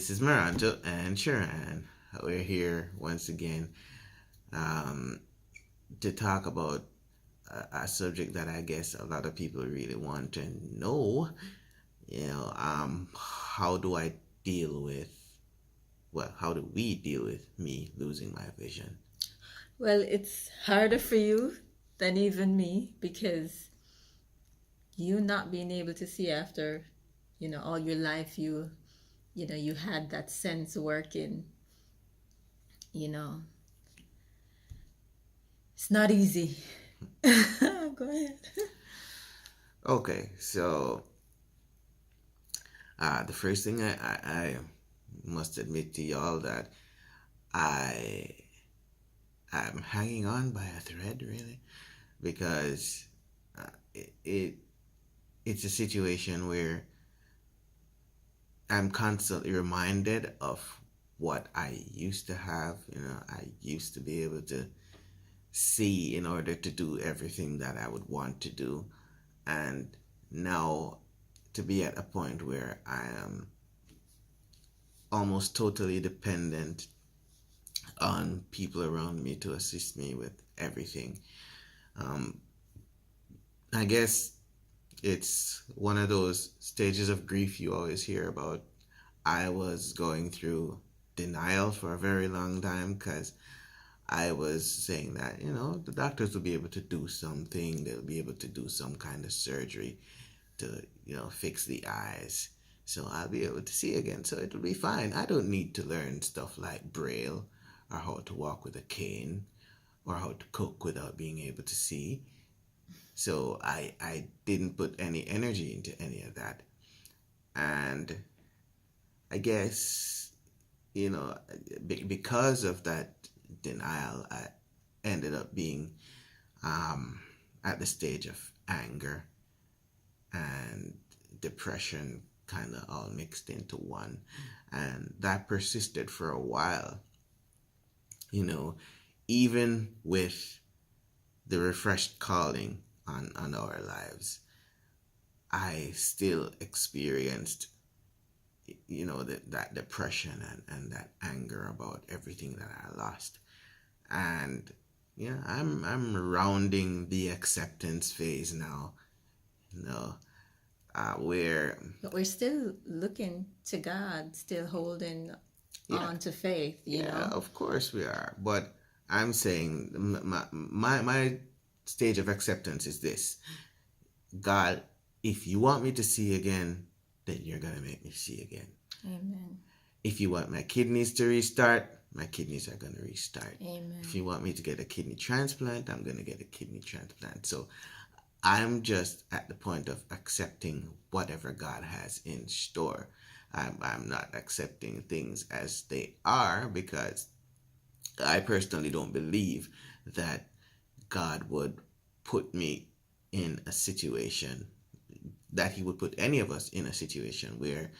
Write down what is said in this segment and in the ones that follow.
This is Maranto and Sharon. We're here once again um, to talk about a subject that I guess a lot of people really want to know. How do I deal with, how do we deal with me losing my vision? Well, it's harder for you than even me because you not being able to see after, all your life you had that sense working, you know. It's not easy. Go ahead. Okay, so the first thing I must admit to y'all that I am hanging on by a thread, really, because uh, it it's a situation where I'm constantly reminded of what I used to have. I used to be able to see in order to do everything that I would want to do. And now to be at a point where I am almost totally dependent on people around me to assist me with everything. Um, I guess it's one of those stages of grief you always hear about. I was going through denial for a very long time because I was saying that, the doctors will be able to do something, they'll be able to do some kind of surgery to, fix the eyes. So I'll be able to see again. So it'll be fine. I don't need to learn stuff like Braille or how to walk with a cane or how to cook without being able to see. So I didn't put any energy into any of that. And I guess, because of that denial, I ended up being um, at the stage of anger and depression kind of all mixed into one. And that persisted for a while, you know, even with the refreshed calling on our lives. I still experienced, that depression and that anger about everything that I lost. And yeah, I'm rounding the acceptance phase now, you know, where But we're still looking to God, still holding yeah, on to faith, yeah, of course we are. But I'm saying my stage of acceptance is this: God, if you want me to see again, then you're gonna make me see again. Amen. If you want my kidneys to restart, my kidneys are gonna restart. If Amen. you want me to get a kidney transplant, I'm gonna get a kidney transplant. So I'm just at the point of accepting whatever God has in store. I'm not accepting things as they are because I personally don't believe that God would put me in a situation, that He would put any of us in a situation where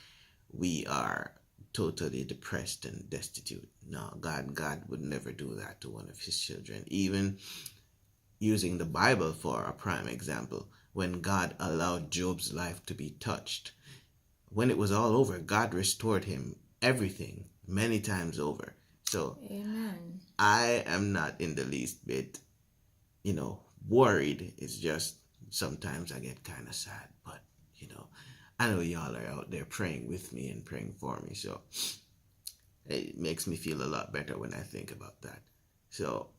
we are totally depressed and destitute. No, God would never do that to one of His children. Even using the Bible for a prime example, when God allowed Job's life to be touched, when it was all over, God restored him everything many times over. So Amen. I am not in the least bit, worried. It's just sometimes I get kind of sad, but I know y'all are out there praying with me and praying for me. So it makes me feel a lot better when I think about that. So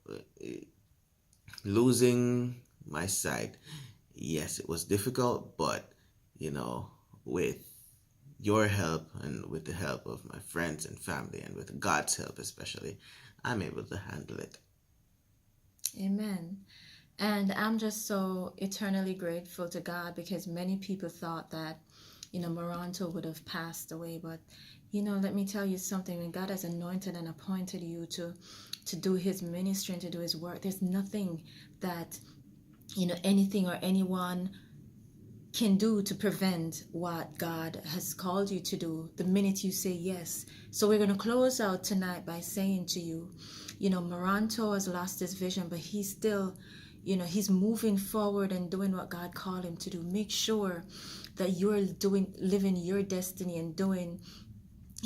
losing my sight, yes, it was difficult, but you know, with your help and with the help of my friends and family and with God's help especially, I'm able to handle it. Amen. And I'm just so eternally grateful to God because many people thought that, Maranto would have passed away. But, let me tell you something. When God has anointed and appointed you to do his ministry and to do his work, there's nothing that, anything or anyone can do to prevent what God has called you to do the minute you say yes. So we're going to close out tonight by saying to you, Maranto has lost his vision, but he's still, he's moving forward and doing what God called him to do. Make sure that you're living your destiny and doing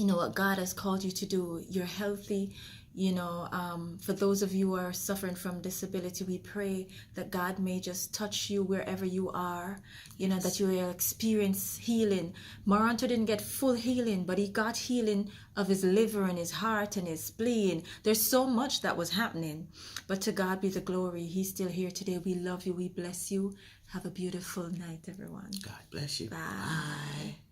what God has called you to do. You're healthy. For those of you who are suffering from disability, we pray that God may just touch you wherever you are, that you will experience healing. Maranto didn't get full healing, but he got healing of his liver and his heart and his spleen. There's so much that was happening, but to God be the glory. He's still here today. We love you. We bless you. Have a beautiful night, everyone. God bless you. Bye.